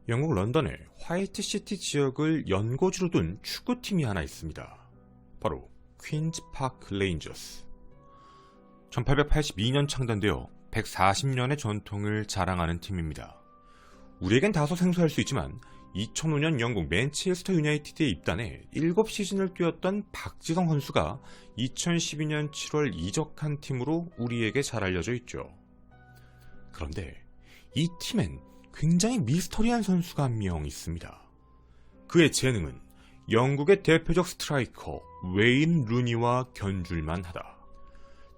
영국 런던에 화이트시티 지역을 연고지로 둔 축구팀이 하나 있습니다. 바로 퀸즈 파크 레인저스. 1882년 창단되어 140년의 전통을 자랑하는 팀입니다. 우리에겐 다소 생소할 수 있지만 2005년 영국 맨체스터 유나이티드에 입단해 7시즌을 뛰었던 박지성 선수가 2012년 7월 이적한 팀으로 우리에게 잘 알려져 있죠. 그런데 이 팀엔 굉장히 미스터리한 선수가 한 명 있습니다. 그의 재능은 영국의 대표적 스트라이커 웨인 루니와 견줄만 하다.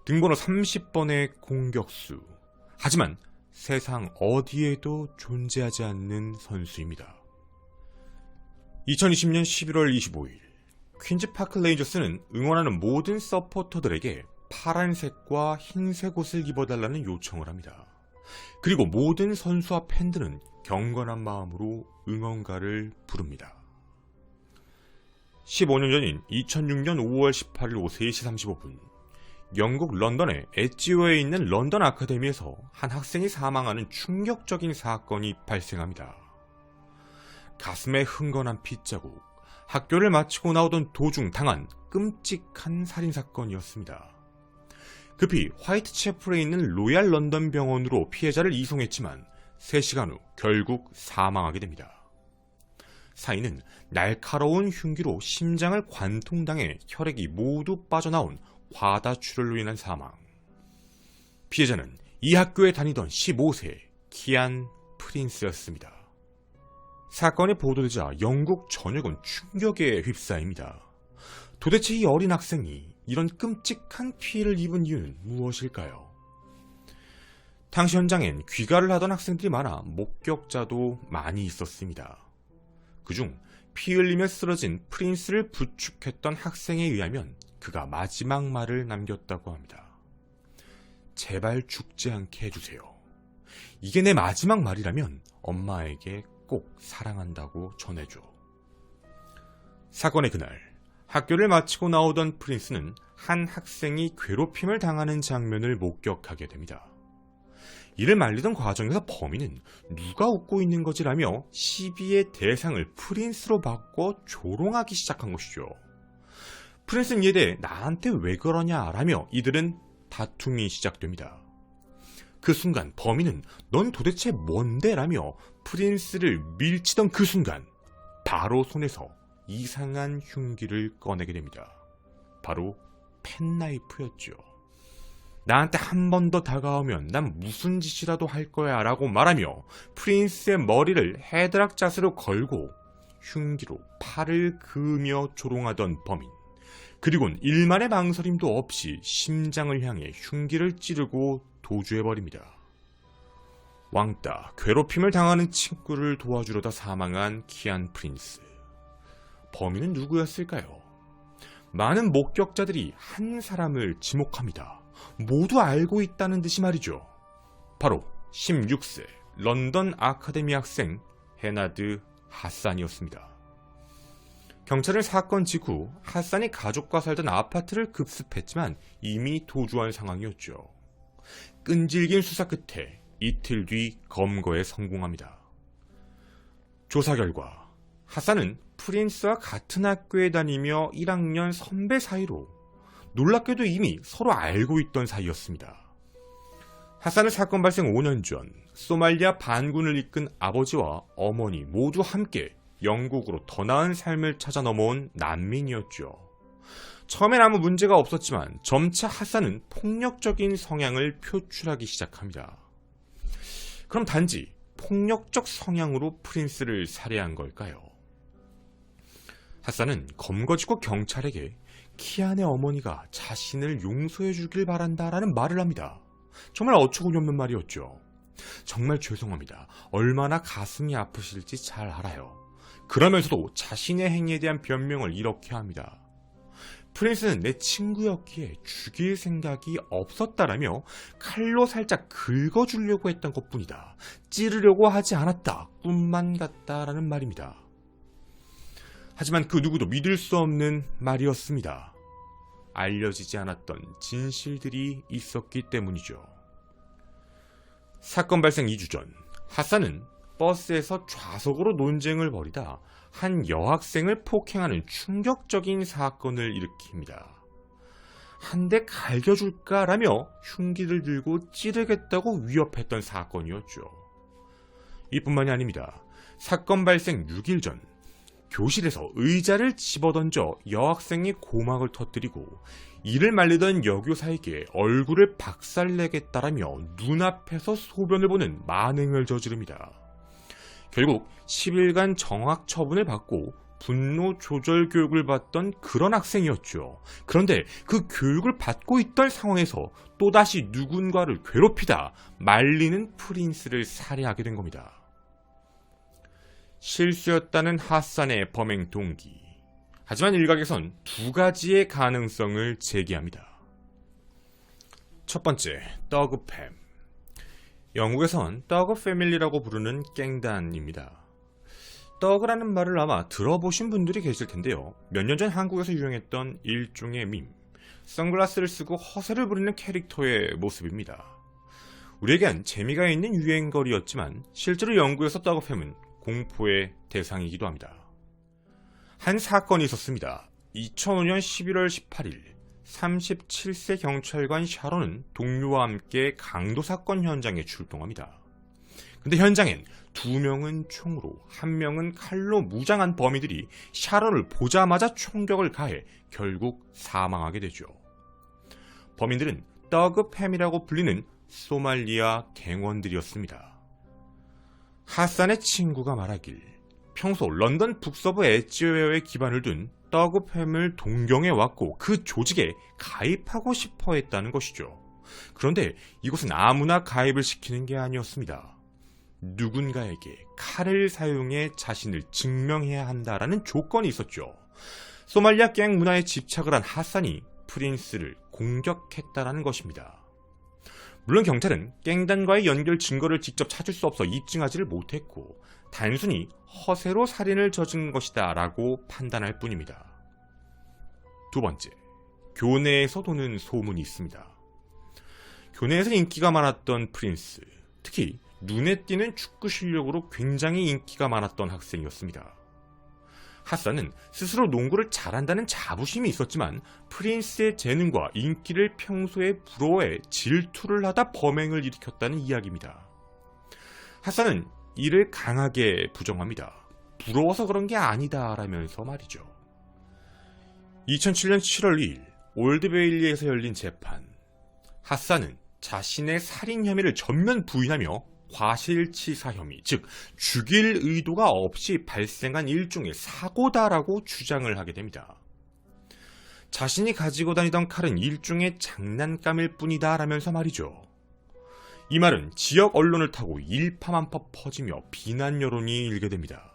등번호 30번의 공격수. 하지만 세상 어디에도 존재하지 않는 선수입니다. 2020년 11월 25일 퀸즈 파크 레인저스는 응원하는 모든 서포터들에게 파란색과 흰색 옷을 입어달라는 요청을 합니다. 그리고 모든 선수와 팬들은 경건한 마음으로 응원가를 부릅니다. 15년 전인 2006년 5월 18일 오후 3시 35분 영국 런던의 엣지웨이에 있는 런던 아카데미에서 한 학생이 사망하는 충격적인 사건이 발생합니다. 가슴에 흥건한 핏자국, 학교를 마치고 나오던 도중 당한 끔찍한 살인사건이었습니다. 급히 화이트채플에 있는 로얄 런던 병원으로 피해자를 이송했지만 3시간 후 결국 사망하게 됩니다. 사인은 날카로운 흉기로 심장을 관통당해 혈액이 모두 빠져나온 과다출혈로 인한 사망. 피해자는 이 학교에 다니던 15세 키안 프린스였습니다. 사건이 보도되자 영국 전역은 충격에 휩싸입니다. 도대체 이 어린 학생이 이런 끔찍한 피해를 입은 이유는 무엇일까요? 당시 현장엔 귀가를 하던 학생들이 많아 목격자도 많이 있었습니다. 그중 피 흘리며 쓰러진 프린스를 부축했던 학생에 의하면 그가 마지막 말을 남겼다고 합니다. 제발 죽지 않게 해주세요. 이게 내 마지막 말이라면 엄마에게 꼭 사랑한다고 전해줘. 사건의 그날 학교를 마치고 나오던 프린스는 한 학생이 괴롭힘을 당하는 장면을 목격하게 됩니다. 이를 말리던 과정에서 범인은 누가 웃고 있는 거지라며 시비의 대상을 프린스로 바꿔 조롱하기 시작한 것이죠. 프린스는 이에 대해 나한테 왜 그러냐라며 이들은 다툼이 시작됩니다. 그 순간 범인은 넌 도대체 뭔데? 라며 프린스를 밀치던 그 순간 바로 손에서 이상한 흉기를 꺼내게 됩니다. 바로 펜나이프였죠. 나한테 한 번 더 다가오면 난 무슨 짓이라도 할 거야 라고 말하며 프린스의 머리를 헤드락 자세로 걸고 흉기로 팔을 그으며 조롱하던 범인. 그리고는 일만의 망설임도 없이 심장을 향해 흉기를 찌르고 도주해버립니다. 왕따, 괴롭힘을 당하는 친구를 도와주려다 사망한 키안 프린스. 범인은 누구였을까요? 많은 목격자들이 한 사람을 지목합니다. 모두 알고 있다는 듯이 말이죠. 바로 16세 런던 아카데미 학생 헤나드 하산이었습니다. 경찰은 사건 직후 하산이 가족과 살던 아파트를 급습했지만 이미 도주한 상황이었죠. 끈질긴 수사 끝에 이틀 뒤 검거에 성공합니다. 조사 결과 하산은 프린스와 같은 학교에 다니며 1학년 선배 사이로 놀랍게도 이미 서로 알고 있던 사이였습니다. 하산은 사건 발생 5년 전 소말리아 반군을 이끈 아버지와 어머니 모두 함께 영국으로 더 나은 삶을 찾아 넘어온 난민이었죠. 처음엔 아무 문제가 없었지만 점차 하산은 폭력적인 성향을 표출하기 시작합니다. 그럼 단지 폭력적 성향으로 프린스를 살해한 걸까요? 하산은 검거 직후 경찰에게 키안의 어머니가 자신을 용서해 주길 바란다라는 말을 합니다. 정말 어처구니 없는 말이었죠. 정말 죄송합니다. 얼마나 가슴이 아프실지 잘 알아요. 그러면서도 자신의 행위에 대한 변명을 이렇게 합니다. 프린스는 내 친구였기에 죽일 생각이 없었다라며 칼로 살짝 긁어주려고 했던 것뿐이다. 찌르려고 하지 않았다. 꿈만 같다라는 말입니다. 하지만 그 누구도 믿을 수 없는 말이었습니다. 알려지지 않았던 진실들이 있었기 때문이죠. 사건 발생 2주 전 하산은 버스에서 좌석으로 논쟁을 벌이다 한 여학생을 폭행하는 충격적인 사건을 일으킵니다. 한 대 갈겨줄까라며 흉기를 들고 찌르겠다고 위협했던 사건이었죠. 이뿐만이 아닙니다. 사건 발생 6일 전 교실에서 의자를 집어던져 여학생이 고막을 터뜨리고 이를 말리던 여교사에게 얼굴을 박살내겠다라며 눈앞에서 소변을 보는 만행을 저지릅니다. 결국 10일간 정학 처분을 받고 분노 조절 교육을 받던 그런 학생이었죠. 그런데 그 교육을 받고 있던 상황에서 또다시 누군가를 괴롭히다 말리는 프린스를 살해하게 된 겁니다. 실수였다는 하산의 범행 동기. 하지만 일각에선 두 가지의 가능성을 제기합니다. 첫 번째, 더그팸. 영국에선 더그 패밀리라고 부르는 갱단입니다. 더그라는 말을 아마 들어보신 분들이 계실 텐데요. 몇 년 전 한국에서 유행했던 일종의 밈, 선글라스를 쓰고 허세를 부리는 캐릭터의 모습입니다. 우리에겐 재미가 있는 유행거리였지만 실제로 영국에서 더그팸은 공포의 대상이기도 합니다. 한 사건이 있었습니다. 2005년 11월 18일 37세 경찰관 샤론은 동료와 함께 강도 사건 현장에 출동합니다. 근데 현장엔 2명은 총으로 1명은 칼로 무장한 범인들이 샤론을 보자마자 총격을 가해 결국 사망하게 되죠. 범인들은 더그팸이라고 불리는 소말리아 갱원들이었습니다. 하산의 친구가 말하길 평소 런던 북서부 엣지웨어에 기반을 둔 더그팸을 동경해왔고 그 조직에 가입하고 싶어 했다는 것이죠. 그런데 이곳은 아무나 가입을 시키는 게 아니었습니다. 누군가에게 칼을 사용해 자신을 증명해야 한다라는 조건이 있었죠. 소말리아 갱 문화에 집착을 한 하산이 프린스를 공격했다라는 것입니다. 물론 경찰은 갱단과의 연결 증거를 직접 찾을 수 없어 입증하지를 못했고 단순히 허세로 살인을 저지른 것이다 라고 판단할 뿐입니다. 두 번째, 교내에서 도는 소문이 있습니다. 교내에서 인기가 많았던 프린스, 특히 눈에 띄는 축구 실력으로 굉장히 인기가 많았던 학생이었습니다. 하산은 스스로 농구를 잘한다는 자부심이 있었지만 프린스의 재능과 인기를 평소에 부러워해 질투를 하다 범행을 일으켰다는 이야기입니다. 하산은 이를 강하게 부정합니다. 부러워서 그런 게 아니다라면서 말이죠. 2007년 7월 2일 올드베일리에서 열린 재판. 하산은 자신의 살인 혐의를 전면 부인하며 과실치사 혐의, 즉 죽일 의도가 없이 발생한 일종의 사고다라고 주장을 하게 됩니다. 자신이 가지고 다니던 칼은 일종의 장난감일 뿐이다 라면서 말이죠. 이 말은 지역 언론을 타고 일파만파 퍼지며 비난 여론이 일게 됩니다.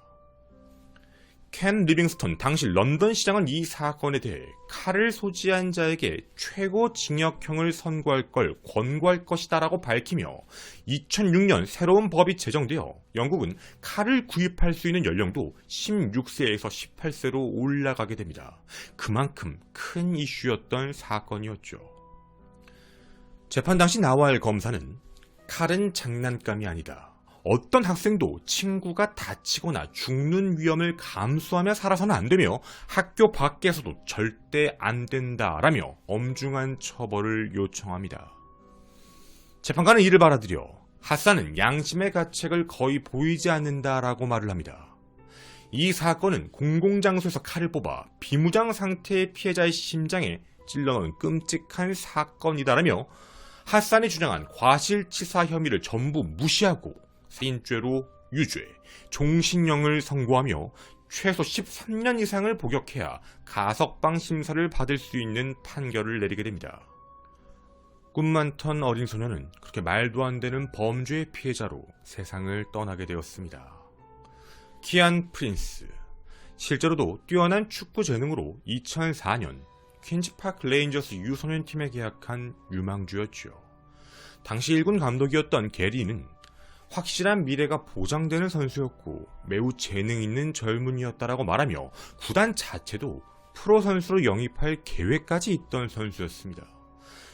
켄 리빙스턴 당시 런던 시장은 이 사건에 대해 칼을 소지한 자에게 최고 징역형을 선고할 걸 권고할 것이다 라고 밝히며 2006년 새로운 법이 제정되어 영국은 칼을 구입할 수 있는 연령도 16세에서 18세로 올라가게 됩니다. 그만큼 큰 이슈였던 사건이었죠. 재판 당시 나와일 검사는 칼은 장난감이 아니다. 어떤 학생도 친구가 다치거나 죽는 위험을 감수하며 살아서는 안 되며 학교 밖에서도 절대 안 된다라며 엄중한 처벌을 요청합니다. 재판관은 이를 받아들여 하산은 양심의 가책을 거의 보이지 않는다라고 말을 합니다. 이 사건은 공공장소에서 칼을 뽑아 비무장 상태의 피해자의 심장에 찔러넣은 끔찍한 사건이다라며 하산이 주장한 과실치사 혐의를 전부 무시하고 살인죄로 유죄, 종신형을 선고하며 최소 13년 이상을 복역해야 가석방 심사를 받을 수 있는 판결을 내리게 됩니다. 꿈 많던 어린 소녀는 그렇게 말도 안 되는 범죄의 피해자로 세상을 떠나게 되었습니다. 키안 프린스, 실제로도 뛰어난 축구 재능으로 2004년 퀸즈파크 레인저스 유소년팀에 계약한 유망주였죠. 당시 1군 감독이었던 게리는 확실한 미래가 보장되는 선수였고 매우 재능 있는 젊은이였다라고 말하며 구단 자체도 프로 선수로 영입할 계획까지 있던 선수였습니다.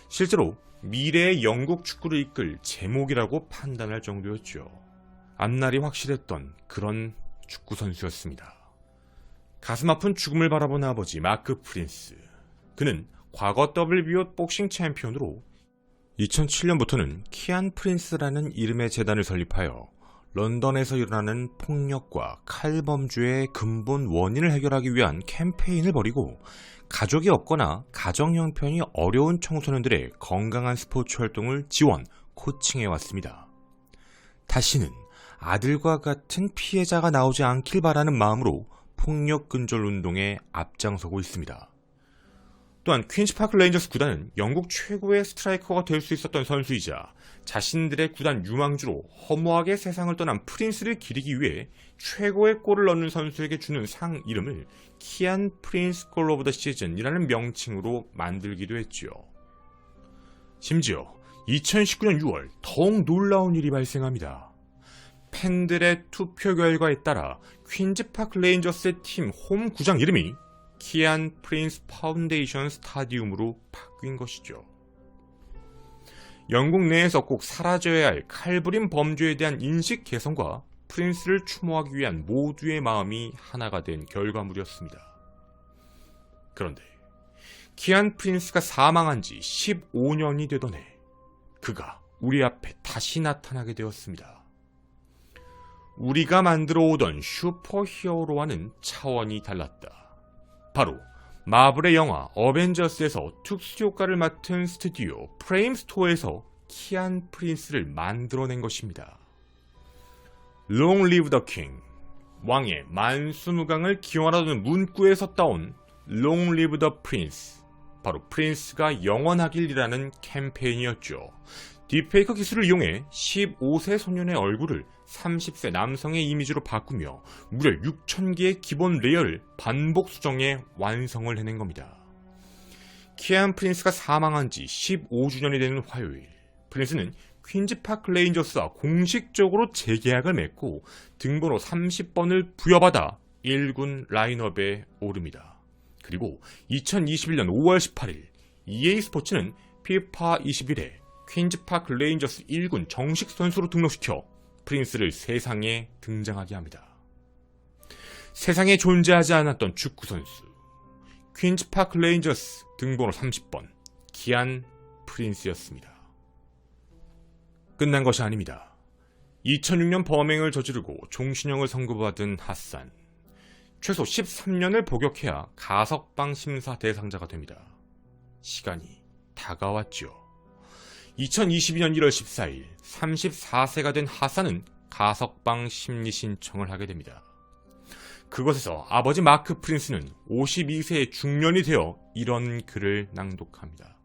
실제로 미래의 영국 축구를 이끌 제목이라고 판단할 정도였죠. 앞날이 확실했던 그런 축구 선수였습니다. 가슴 아픈 죽음을 바라본 아버지 마크 프린스. 그는 과거 WBO 복싱 챔피언으로 2007년부터는 키안 프린스라는 이름의 재단을 설립하여 런던에서 일어나는 폭력과 칼범죄의 근본 원인을 해결하기 위한 캠페인을 벌이고 가족이 없거나 가정 형편이 어려운 청소년들의 건강한 스포츠 활동을 지원, 코칭해왔습니다. 다시는 아들과 같은 피해자가 나오지 않길 바라는 마음으로 폭력 근절 운동에 앞장서고 있습니다. 또한 퀸즈파크 레인저스 구단은 영국 최고의 스트라이커가 될 수 있었던 선수이자 자신들의 구단 유망주로 허무하게 세상을 떠난 프린스를 기리기 위해 최고의 골을 넣는 선수에게 주는 상 이름을 키안 프린스 골 오브 더 시즌이라는 명칭으로 만들기도 했지요. 심지어 2019년 6월 더욱 놀라운 일이 발생합니다. 팬들의 투표 결과에 따라 퀸즈파크 레인저스의 팀 홈 구장 이름이 키안 프린스 파운데이션 스타디움으로 바뀐 것이죠. 영국 내에서 꼭 사라져야 할 칼부림 범죄에 대한 인식 개선과 프린스를 추모하기 위한 모두의 마음이 하나가 된 결과물이었습니다. 그런데 키안 프린스가 사망한 지 15년이 되던 해 그가 우리 앞에 다시 나타나게 되었습니다. 우리가 만들어 오던 슈퍼히어로와는 차원이 달랐다. 바로 마블의 영화 어벤져스에서 특수효과를 맡은 스튜디오 프레임스토어에서 키안 프린스를 만들어낸 것입니다. Long live the king, 왕의 만수무강을 기원하던 문구에서 따온 Long live the prince, 바로 프린스가 영원하길이라는 캠페인이었죠. 딥페이커 기술을 이용해 15세 소년의 얼굴을 30세 남성의 이미지로 바꾸며 무려 6,000개의 기본 레이어를 반복 수정해 완성을 해낸 겁니다. 키안 프린스가 사망한 지 15주년이 되는 화요일, 프린스는 퀸즈파크 레인저스와 공식적으로 재계약을 맺고 등번호 30번을 부여받아 1군 라인업에 오릅니다. 그리고 2021년 5월 18일 EA 스포츠는 피파 21에 퀸즈파크 레인저스 1군 정식 선수로 등록시켜 프린스를 세상에 등장하게 합니다. 세상에 존재하지 않았던 축구 선수, 퀸즈파크 레인저스 등번호 30번 키안 프린스였습니다. 끝난 것이 아닙니다. 2006년 범행을 저지르고 종신형을 선고받은 하산. 최소 13년을 복역해야 가석방 심사 대상자가 됩니다. 시간이 다가왔죠. 2022년 1월 14일 34세가 된 하산은 가석방 심리 신청을 하게 됩니다. 그것에서 아버지 마크 프린스는 52세의 중년이 되어 이런 글을 낭독합니다.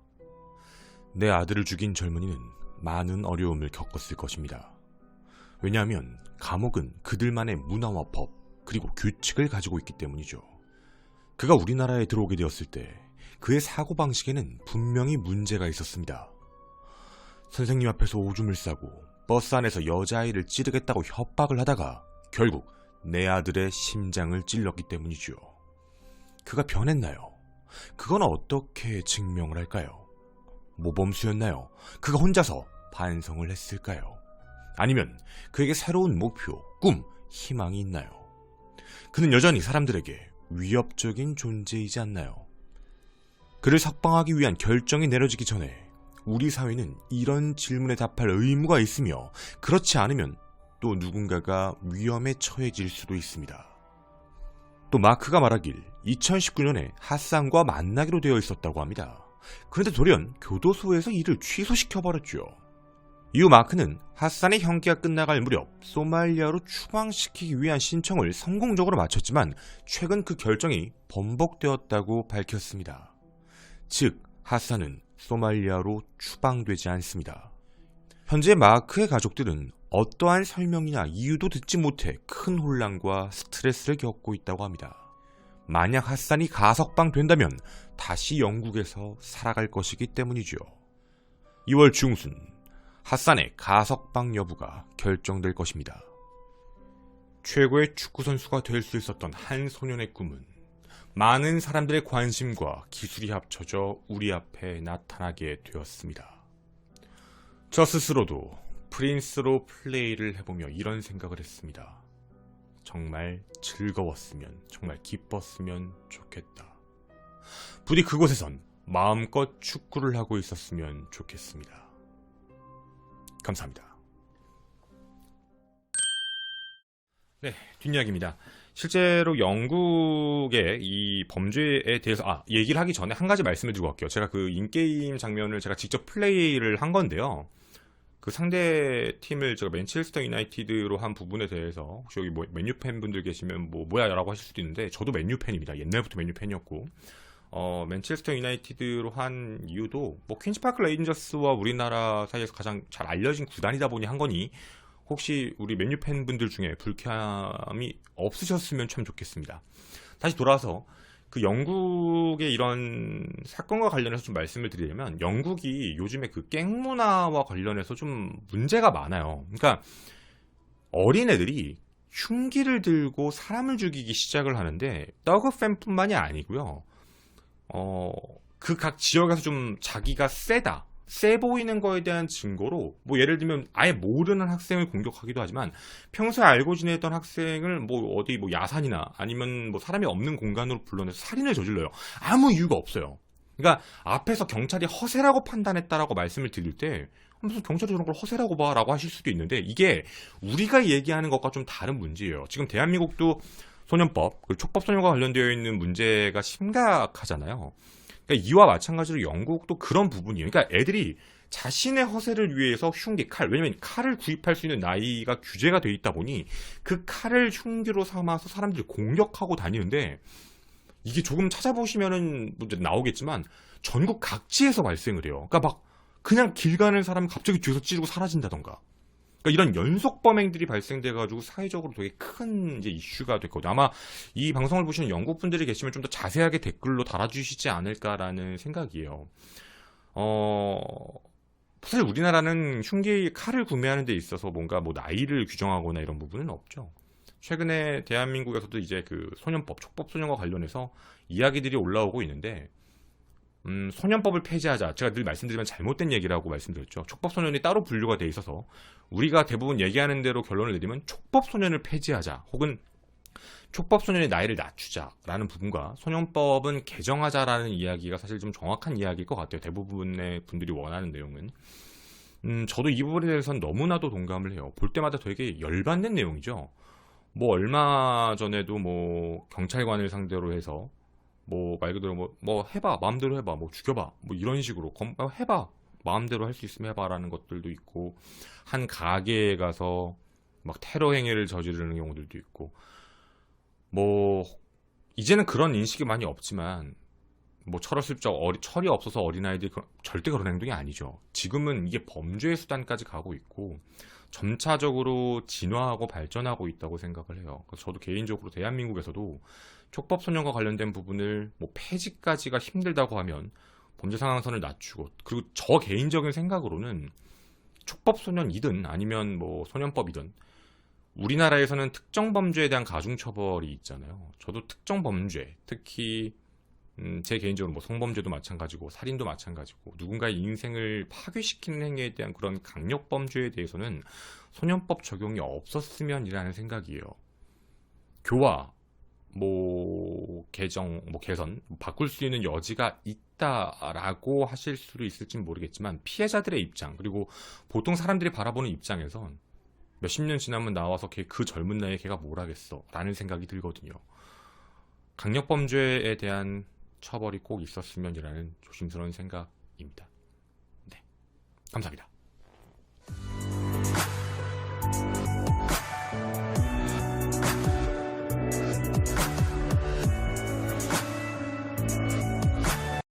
내 아들을 죽인 젊은이는 많은 어려움을 겪었을 것입니다. 왜냐하면 감옥은 그들만의 문화와 법, 그리고 규칙을 가지고 있기 때문이죠. 그가 우리나라에 들어오게 되었을 때 그의 사고방식에는 분명히 문제가 있었습니다. 선생님 앞에서 오줌을 싸고 버스 안에서 여자아이를 찌르겠다고 협박을 하다가 결국 내 아들의 심장을 찔렀기 때문이죠. 그가 변했나요? 그건 어떻게 증명을 할까요? 모범수였나요? 그가 혼자서 반성을 했을까요? 아니면 그에게 새로운 목표, 꿈, 희망이 있나요? 그는 여전히 사람들에게 위협적인 존재이지 않나요? 그를 석방하기 위한 결정이 내려지기 전에 우리 사회는 이런 질문에 답할 의무가 있으며 그렇지 않으면 또 누군가가 위험에 처해질 수도 있습니다. 또 마크가 말하길 2019년에 하산과 만나기로 되어 있었다고 합니다. 그런데 돌연 교도소에서 이를 취소시켜버렸죠. 이후 마크는 하산의 형기가 끝나갈 무렵 소말리아로 추방시키기 위한 신청을 성공적으로 마쳤지만 최근 그 결정이 번복되었다고 밝혔습니다. 즉 하산은 소말리아로 추방되지 않습니다. 현재 마크의 가족들은 어떠한 설명이나 이유도 듣지 못해 큰 혼란과 스트레스를 겪고 있다고 합니다. 만약 하산이 가석방된다면 다시 영국에서 살아갈 것이기 때문이죠. 2월 중순 하산의 가석방 여부가 결정될 것입니다. 최고의 축구선수가 될 수 있었던 한 소년의 꿈은 많은 사람들의 관심과 기술이 합쳐져 우리 앞에 나타나게 되었습니다. 저 스스로도 프린스로 플레이를 해보며 이런 생각을 했습니다. 정말 즐거웠으면, 정말 기뻤으면 좋겠다. 부디 그곳에선 마음껏 축구를 하고 있었으면 좋겠습니다. 감사합니다. 네, 뒷이야기입니다. 실제로 영국의 이 범죄에 대해서 얘기를 하기 전에 한 가지 말씀을 드리고 갈게요. 제가 그 인게임 장면을 제가 직접 플레이를 한 건데요. 그 상대 팀을 제가 맨체스터 유나이티드로 한 부분에 대해서 혹시 여기 맨유 팬분들 계시면 뭐야 라고 하실 수도 있는데 저도 맨유 팬입니다. 옛날부터 맨유 팬이었고 맨체스터 유나이티드로 한 이유도 퀸즈파크 레인저스와 우리나라 사이에서 가장 잘 알려진 구단이다 보니 한 거니 혹시 우리 맨유 팬분들 중에 불쾌함이 없으셨으면 참 좋겠습니다. 다시 돌아와서 그 영국의 이런 사건과 관련해서 좀 말씀을 드리려면 영국이 요즘에 그 갱문화와 관련해서 좀 문제가 많아요. 그러니까 어린애들이 흉기를 들고 사람을 죽이기 시작을 하는데 더그팬뿐만이 아니고요. 그 각 지역에서 좀 자기가 세 보이는 거에 대한 증거로 예를 들면 아예 모르는 학생을 공격하기도 하지만 평소에 알고 지내던 학생을 어디 야산이나 아니면 사람이 없는 공간으로 불러내서 살인을 저질러요. 아무 이유가 없어요. 그러니까 앞에서 경찰이 허세라고 판단했다라고 말씀을 드릴 때 무슨 경찰이 저런 걸 허세라고 봐 라고 하실 수도 있는데 이게 우리가 얘기하는 것과 좀 다른 문제예요. 지금 대한민국도 소년법, 촉법소년과 관련되어 있는 문제가 심각하잖아요. 그러니까 이와 마찬가지로 영국도 그런 부분이에요. 그러니까 애들이 자신의 허세를 위해서 흉기, 칼, 왜냐면 칼을 구입할 수 있는 나이가 규제가 돼 있다 보니 그 칼을 흉기로 삼아서 사람들이 공격하고 다니는데 이게 조금 찾아보시면은 나오겠지만 전국 각지에서 발생을 해요. 그러니까 그냥 길 가는 사람 갑자기 뒤에서 찌르고 사라진다던가. 그러니까 이런 연속 범행들이 발생돼가지고 사회적으로 되게 큰 이제 이슈가 됐거든요. 아마 이 방송을 보시는 영국 분들이 계시면 좀 더 자세하게 댓글로 달아주시지 않을까라는 생각이에요. 사실 우리나라는 흉기 칼을 구매하는 데 있어서 뭔가 나이를 규정하거나 이런 부분은 없죠. 최근에 대한민국에서도 이제 그 소년법, 촉법소년과 관련해서 이야기들이 올라오고 있는데 소년법을 폐지하자. 제가 늘 말씀드리면 잘못된 얘기라고 말씀드렸죠. 촉법소년이 따로 분류가 돼 있어서 우리가 대부분 얘기하는 대로 결론을 내리면 촉법소년을 폐지하자. 혹은 촉법소년의 나이를 낮추자라는 부분과 소년법은 개정하자라는 이야기가 사실 좀 정확한 이야기일 것 같아요. 대부분의 분들이 원하는 내용은. 저도 이 부분에 대해서는 너무나도 동감을 해요. 볼 때마다 되게 열받는 내용이죠. 얼마 전에도 경찰관을 상대로 해서 말 그대로 해봐 마음대로 해봐 죽여봐 이런 식으로 해봐 마음대로 할 수 있으면 해봐라는 것들도 있고 한 가게에 가서 테러 행위를 저지르는 경우들도 있고 이제는 그런 인식이 많이 없지만 철없을적 철이 없어서 어린아이들이 절대 그런 행동이 아니죠. 지금은 이게 범죄의 수단까지 가고 있고 점차적으로 진화하고 발전하고 있다고 생각을 해요. 그래서 저도 개인적으로 대한민국에서도 촉법소년과 관련된 부분을 폐지까지가 힘들다고 하면 범죄 상황선을 낮추고 그리고 저 개인적인 생각으로는 촉법소년이든 아니면 소년법이든 우리나라에서는 특정 범죄에 대한 가중처벌이 있잖아요. 저도 특정 범죄, 특히 제 개인적으로 성범죄도 마찬가지고 살인도 마찬가지고 누군가의 인생을 파괴시키는 행위에 대한 그런 강력범죄에 대해서는 소년법 적용이 없었으면이라는 생각이에요. 교화, 개정, 개선, 바꿀 수 있는 여지가 있다라고 하실 수도 있을지는 모르겠지만 피해자들의 입장 그리고 보통 사람들이 바라보는 입장에선 몇십 년 지나면 나와서 그 젊은 나이에 걔가 뭘 하겠어 라는 생각이 들거든요. 강력범죄에 대한 처벌이 꼭 있었으면이라는 조심스러운 생각입니다. 네, 감사합니다.